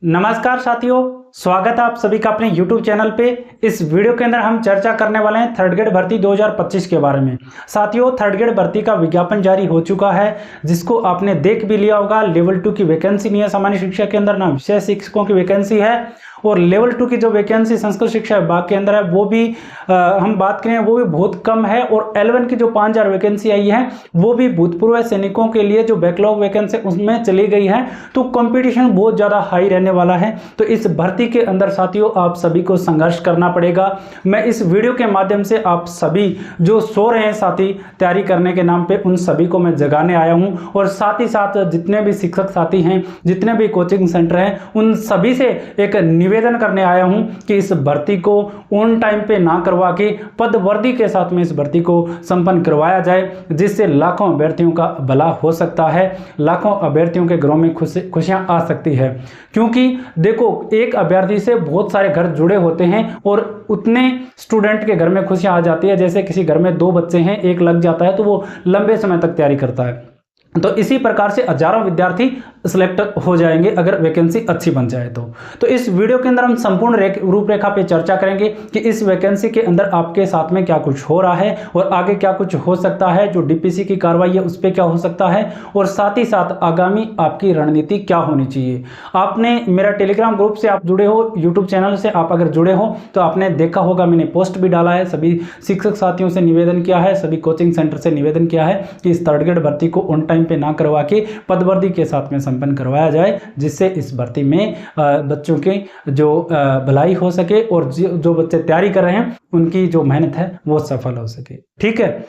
नमस्कार साथियों, स्वागत है आप सभी का अपने YouTube चैनल पे। इस वीडियो के अंदर हम चर्चा करने वाले हैं थर्ड ग्रेड भर्ती 2025 के बारे में। साथियों, थर्ड ग्रेड भर्ती का विज्ञापन जारी हो चुका है, जिसको आपने देख भी लिया होगा। लेवल 2 की वैकेंसी नहीं है सामान्य शिक्षा के अंदर, ना विषय शिक्षकों की वैकेंसी है। और लेवल 2 की जो वैकेंसी संस्कृत शिक्षा विभाग के अंदर है वो भी हम बात करें वो भी बहुत कम है। और L1 की जो 5000 वैकेंसी आई है वो भी भूतपूर्व सैनिकों के लिए जो बैकलॉग वैकेंसी उसमें चली गई है। तो कंपटीशन बहुत ज़्यादा हाई रहने वाला है। तो इस भर्ती के अंदर साथियों आप सभी को संघर्ष करना पड़ेगा। मैं इस वीडियो के माध्यम से आप सभी जो सो रहे हैं साथी तैयारी करने के नाम पे, उन सभी को मैं जगाने आया हूं। और साथ ही साथ जितने भी शिक्षक साथी हैं, जितने भी कोचिंग सेंटर हैं, उन सभी से एक निवेदन करने आया हूं कि इस भर्ती को ऑन टाइम पे ना करवा के पद वर्दी के साथ में इस भर्ती को संपन्न करवाया जाए, जिससे लाखों अभ्यर्थियों का भला हो सकता है, लाखों अभ्यर्थियों के घरों में खुशियां आ सकती है। क्योंकि देखो, एक अभ्यर्थी से बहुत सारे घर जुड़े होते हैं और उतने स्टूडेंट के घर में खुशियां आ जाती है। जैसे किसी घर में 2 बच्चे हैं, एक लग जाता है तो वो लंबे समय तक तैयारी करता है। तो इसी प्रकार से हजारों विद्यार्थी सिलेक्ट हो जाएंगे अगर वैकेंसी अच्छी बन जाए तो इस वीडियो के अंदर हम संपूर्ण रूपरेखा पे चर्चा करेंगे कि इस वैकेंसी के अंदर आपके साथ में क्या कुछ हो रहा है और आगे क्या कुछ हो सकता है, जो डीपीसी की कार्रवाई है उस पर क्या हो सकता है, और साथ ही साथ आगामी आपकी रणनीति क्या होनी चाहिए। आपने मेरा टेलीग्राम ग्रुप से आप जुड़े हो, यूट्यूब चैनल से आप अगर जुड़े हो तो आपने देखा होगा, मैंने पोस्ट भी डाला है। सभी शिक्षक साथियों से निवेदन किया है, सभी कोचिंग सेंटर से निवेदन किया है कि इस थर्ड ग्रेड भर्ती को ऑन टाइम पे ना करवा के पदवर्दी के साथ में संपन्न करवाया जाए, जिससे इस भर्ती में बच्चों की जो भलाई हो सके और जो बच्चे तैयारी कर रहे हैं उनकी जो मेहनत है वो सफल हो सके। ठीक है,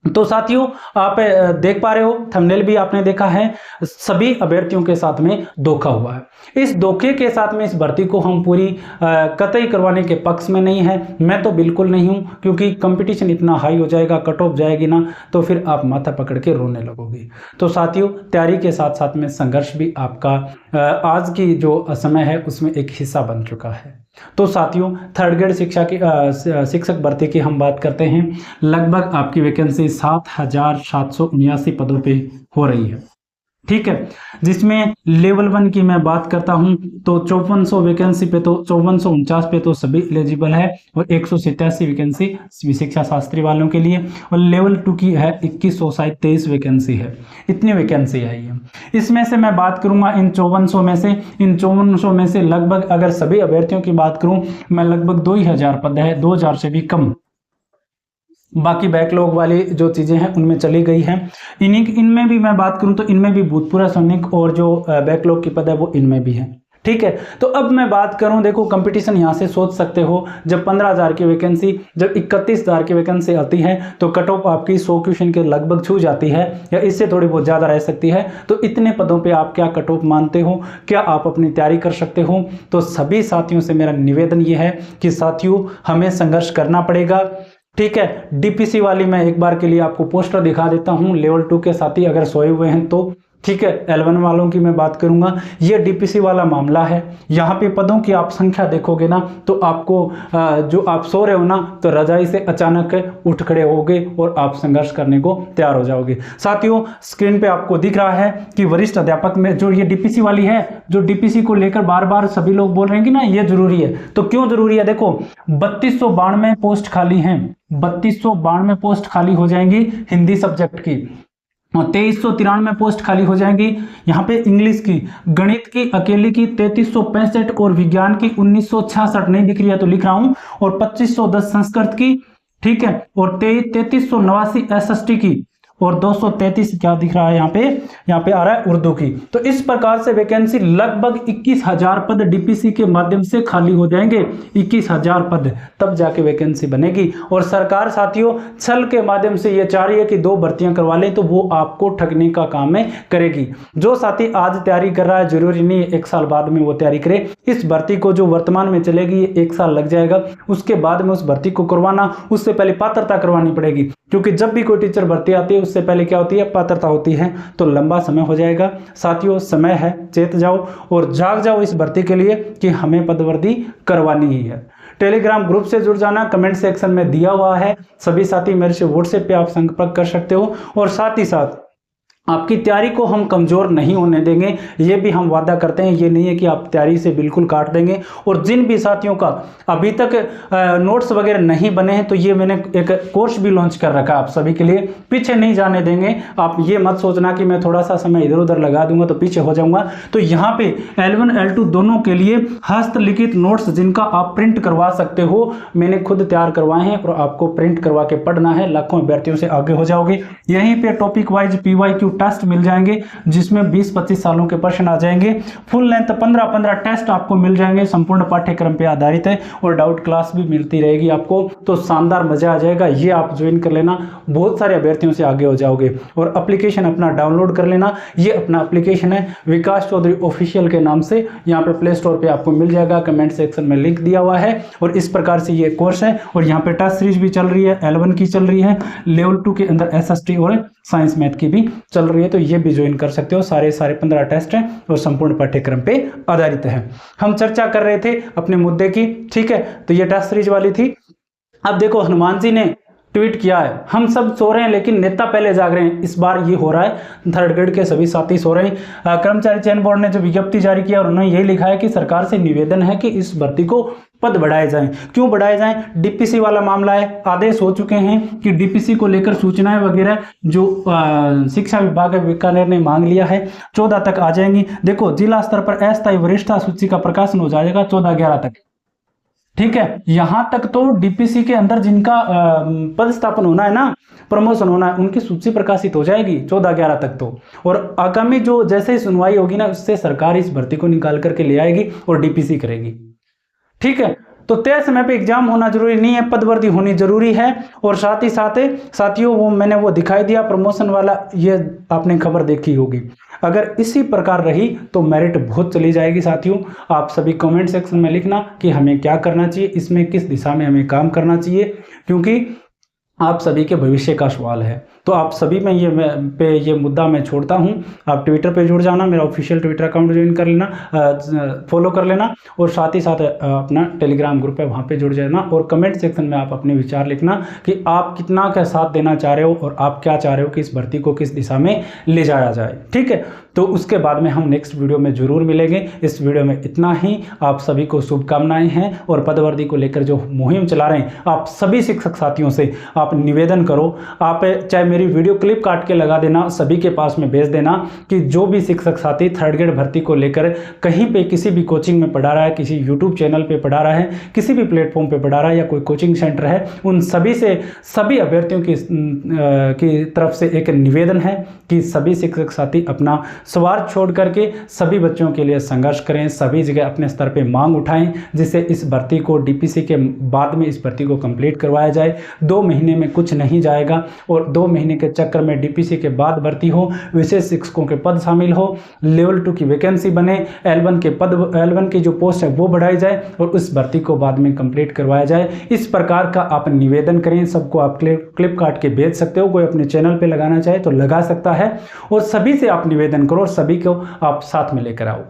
तो साथियों आप देख पा रहे हो, थंबनेल भी आपने देखा है, सभी अभ्यर्थियों के साथ में धोखा हुआ है। इस धोखे के साथ में इस भर्ती को हम पूरी कतई करवाने के पक्ष में नहीं है। मैं तो बिल्कुल नहीं हूं, क्योंकि कंपटीशन इतना हाई हो जाएगा, कट ऑफ जाएगी ना, तो फिर आप माथा पकड़ के रोने लगोगे। तो साथियों, तैयारी के साथ साथ में संघर्ष भी आपका आज की जो समय है उसमें एक हिस्सा बन चुका है। तो साथियों, थर्ड ग्रेड शिक्षा की शिक्षक भर्ती की हम बात करते हैं। लगभग आपकी वैकेंसी 7779 पदों पे हो रही है। ठीक है, जिसमें लेवल 1 की मैं बात करता हूं तो 5400 वैकेंसी पे तो 5449 पे तो सभी एलिजिबल है और 187 वैकेंसी शिक्षा शास्त्री वालों के लिए, और लेवल 2 की है 2123 वैकेंसी है। इतनी वैकेंसी आई है। इसमें से मैं बात करूंगा इन 5400 में से लगभग, अगर सभी अभ्यर्थियों की बात करूं, मैं लगभग 2000 पद है, 2000 से भी कम बाकी बैकलॉग वाली जो चीज़ें हैं उनमें चली गई हैं। इनमें भी मैं बात करूं तो इनमें भी भूतपूर्व सैनिक और जो बैकलॉग की पद है वो इनमें भी है। ठीक है, तो अब मैं बात करूं, देखो कंपटीशन यहां से सोच सकते हो, जब 15000 की वैकेंसी, जब 31000 की वैकेंसी आती है तो कट ऑफ आपकी 100 क्वेश्चन के लगभग छू जाती है या इससे थोड़ी बहुत ज़्यादा रह सकती है। तो इतने पदों पे आप क्या कट ऑफ मानते हो, क्या आप अपनी तैयारी कर सकते हो? तो सभी साथियों से मेरा निवेदन ये है कि साथियों हमें संघर्ष करना पड़ेगा। ठीक है, डीपीसी वाली मैं एक बार के लिए आपको पोस्टर दिखा देता हूं, लेवल 2 के साथी अगर सोए हुए हैं तो। ठीक है, L1 वालों की मैं बात करूंगा, ये डीपीसी वाला मामला है। यहाँ पे पदों की आप संख्या देखोगे ना तो आपको जो आप सो रहे हो ना तो रजाई से अचानक उठ खड़े होगे और आप संघर्ष करने को तैयार हो जाओगे। साथियों, स्क्रीन पे आपको दिख रहा है कि वरिष्ठ अध्यापक में जो ये डीपीसी वाली है, जो डीपीसी को लेकर बार बार सभी लोग बोल रहे हैं कि ना ये जरूरी है, तो क्यों जरूरी है? देखो 3292 पोस्ट खाली हैं, 3292 पोस्ट खाली हो जाएंगी हिंदी सब्जेक्ट की, और 2393 पोस्ट खाली हो जाएंगी यहाँ पे इंग्लिश की, गणित की अकेली की 3365 और विज्ञान की 1966 नहीं दिख रही है तो लिख रहा हूं, और 2510 संस्कृत की। ठीक है, और 3389 एसएसटी की, और 233 क्या दिख रहा है यहाँ पे आ रहा है उर्दू की। तो इस प्रकार से वैकेंसी लगभग 21000 पद डीपीसी के माध्यम से खाली हो जाएंगे। 21000 पद, तब जाके वैकेंसी बनेगी। और सरकार साथियों छल के माध्यम से ये चाह रही है कि 2 भर्तियां करवा ले, तो वो आपको ठगने का काम में करेगी। जो साथी आज तैयारी कर रहा है, जरूरी नहीं है 1 साल बाद में वो तैयारी करे। इस भर्ती को जो वर्तमान में चलेगी 1 साल लग जाएगा, उसके बाद में उस भर्ती को करवाना, उससे पहले पात्रता करवानी पड़ेगी। क्योंकि जब भी कोई टीचर भर्ती आती है उससे पहले क्या होती है, पात्रता होती है, तो लंबा समय हो जाएगा। साथियों समय है, चेत जाओ और जाग जाओ इस भर्ती के लिए कि हमें पदवर्दी करवानी ही है। टेलीग्राम ग्रुप से जुड़ जाना, कमेंट सेक्शन में दिया हुआ है। सभी साथी मेरे से व्हाट्सएप पे आप संपर्क कर सकते हो। और साथ ही साथ आपकी तैयारी को हम कमज़ोर नहीं होने देंगे, ये भी हम वादा करते हैं। ये नहीं है कि आप तैयारी से बिल्कुल काट देंगे। और जिन भी साथियों का अभी तक नोट्स वगैरह नहीं बने हैं, तो ये मैंने एक कोर्स भी लॉन्च कर रखा है आप सभी के लिए, पीछे नहीं जाने देंगे। आप ये मत सोचना कि मैं थोड़ा सा समय इधर उधर लगा दूंगा तो पीछे हो जाऊंगा। तो यहाँ पे L1 L2 दोनों के लिए हस्तलिखित नोट्स जिनका आप प्रिंट करवा सकते हो, मैंने खुद तैयार करवाए हैं और आपको प्रिंट करवा के पढ़ना है। लाखों अभ्यर्थियों से आगे हो जाओगे। यहीं पे टॉपिक वाइज PYQ टेस्ट मिल जाएंगे, जिसमें 20-25 सालों के प्रश्न आ जाएंगे। फुल लेंथ 15-15 टेस्ट आपको मिल जाएंगे, संपूर्ण पाठ्यक्रम पे आधारित है, और डाउट क्लास भी मिलती रहेगी आपको। तो शानदार मजा आ जाएगा। ये आप ज्वाइन कर लेना, बहुत सारे अभ्यर्थियों से आगे हो जाओगे। और एप्लीकेशन अपना डाउनलोड कर लेना। ये अपना एप्लीकेशन है विकास चौधरी ऑफिशियल के नाम से, यहाँ पे प्ले स्टोर पे आपको मिल जाएगा, कमेंट सेक्शन में लिंक दिया हुआ है। और इस प्रकार से ये कोर्स है। और यहाँ पे टेस्ट सीरीज भी चल रही है, L1 की चल रही है, लेवल 2 के अंदर SST और साइंस मैथ की भी चल रही है। तो ये भी ज्वाइन कर सकते हो। सारे 15 टेस्ट हैं और संपूर्ण पाठ्यक्रम पे आधारित है। हम चर्चा कर रहे थे अपने मुद्दे की, ठीक है। तो ये टेस्ट सीरीज वाली थी। अब देखो, हनुमान जी ने ट्वीट किया है, हम सब सो रहे हैं लेकिन नेता पहले जाग रहे हैं। इस बार ये हो रहा है, थर्ड ग्रेड के सभी साथी सो रहे हैं। कर्मचारी चयन बोर्ड ने जो विज्ञप्ति जारी किया और उन्होंने यही लिखा है कि सरकार से निवेदन है कि इस भर्ती को पद बढ़ाए जाएं। क्यों बढ़ाए जाएं? डीपीसी वाला मामला है, आदेश हो चुके हैं कि डीपीसी को लेकर सूचनाएं वगैरह जो शिक्षा विभाग है बीकानेर ने मांग लिया है, 14 तक आ जाएंगी। देखो, जिला स्तर पर अस्थायी वरिष्ठता सूची का प्रकाशन हो जाएगा 14/11 तक, ठीक है। यहां तक तो डीपीसी के अंदर जिनका पदस्थापन होना है ना, प्रमोशन होना है, उनकी सूची प्रकाशित हो जाएगी 14/11 तक तो। और आगामी जो जैसे ही सुनवाई होगी ना, उससे सरकार इस भर्ती को निकाल करके ले आएगी और डीपीसी करेगी, ठीक है। तो तय समय पे एग्जाम होना जरूरी नहीं है, पदवर्ती होनी जरूरी है। और साथ ही साथ साथियों, वो मैंने वो दिखाई दिया प्रमोशन वाला, ये आपने खबर देखी होगी। अगर इसी प्रकार रही तो मेरिट बहुत चली जाएगी साथियों। आप सभी कमेंट सेक्शन में लिखना कि हमें क्या करना चाहिए, इसमें किस दिशा में हमें काम करना चाहिए, क्योंकि आप सभी के भविष्य का सवाल है। तो आप सभी में ये मुद्दा मैं छोड़ता हूं। आप ट्विटर पे जुड़ जाना, मेरा ऑफिशियल ट्विटर अकाउंट ज्वाइन कर लेना, फॉलो कर लेना। और साथ ही साथ अपना टेलीग्राम ग्रुप है, वहां पे जुड़ जाना। और कमेंट सेक्शन में आप अपने विचार लिखना कि आप कितना का साथ देना चाह रहे हो और आप क्या चाह रहे हो कि इस भर्ती को किस दिशा में ले जाया जाए, ठीक है। तो उसके बाद में हम नेक्स्ट वीडियो में जरूर मिलेंगे। इस वीडियो में इतना ही। आप सभी को शुभकामनाएं हैं। और पदवर्ती को लेकर जो मुहिम चला रहे हैं, आप सभी शिक्षक साथियों से आप निवेदन करो, आप चाहे मेरी वीडियो क्लिप काट के लगा देना, सभी के पास में भेज देना कि जो भी शिक्षक साथी थर्ड ग्रेड भर्ती को लेकर कहीं पे किसी भी कोचिंग में पढ़ा रहा है, किसी यूट्यूब चैनल पे पढ़ा रहा है, किसी भी प्लेटफॉर्म पे पढ़ा रहा है, या कोई कोचिंग सेंटर है, उन सभी से, सभी अभ्यर्थियों की तरफ से एक निवेदन है कि सभी शिक्षक साथी अपना स्वार्थ छोड़ करके सभी बच्चों के लिए संघर्ष करें, सभी जगह अपने स्तर पे मांग उठाएं, जिससे इस भर्ती को डीपीसी के बाद में इस भर्ती को कंप्लीट करवाया जाए। 2 महीने में कुछ नहीं जाएगा और 2 महीने के चक्कर में डीपीसी के बाद भर्ती हो, विशेष शिक्षकों के पद शामिल हो, लेवल 2 की वैकेंसी बने, L1 की जो पोस्ट है वो बढ़ाई जाए और उस भर्ती को बाद में कंप्लीट करवाया जाए। इस प्रकार का आप निवेदन करें। सबको आप क्लिप काट के भेज सकते हो, कोई अपने चैनल पे लगाना चाहे तो लगा सकता है। और सभी से आप निवेदन करो और सभी को आप साथ में लेकर आओ।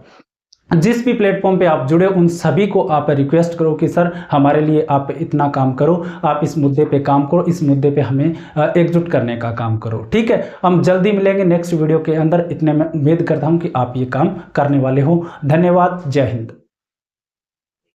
जिस भी प्लेटफॉर्म पे आप जुड़े उन सभी को आप रिक्वेस्ट करो कि सर हमारे लिए आप इतना काम करो, आप इस मुद्दे पे काम करो, इस मुद्दे पे हमें एकजुट करने का काम करो, ठीक है। हम जल्दी मिलेंगे नेक्स्ट वीडियो के अंदर। इतने में उम्मीद करता हूं कि आप ये काम करने वाले हो। धन्यवाद। जय हिंद।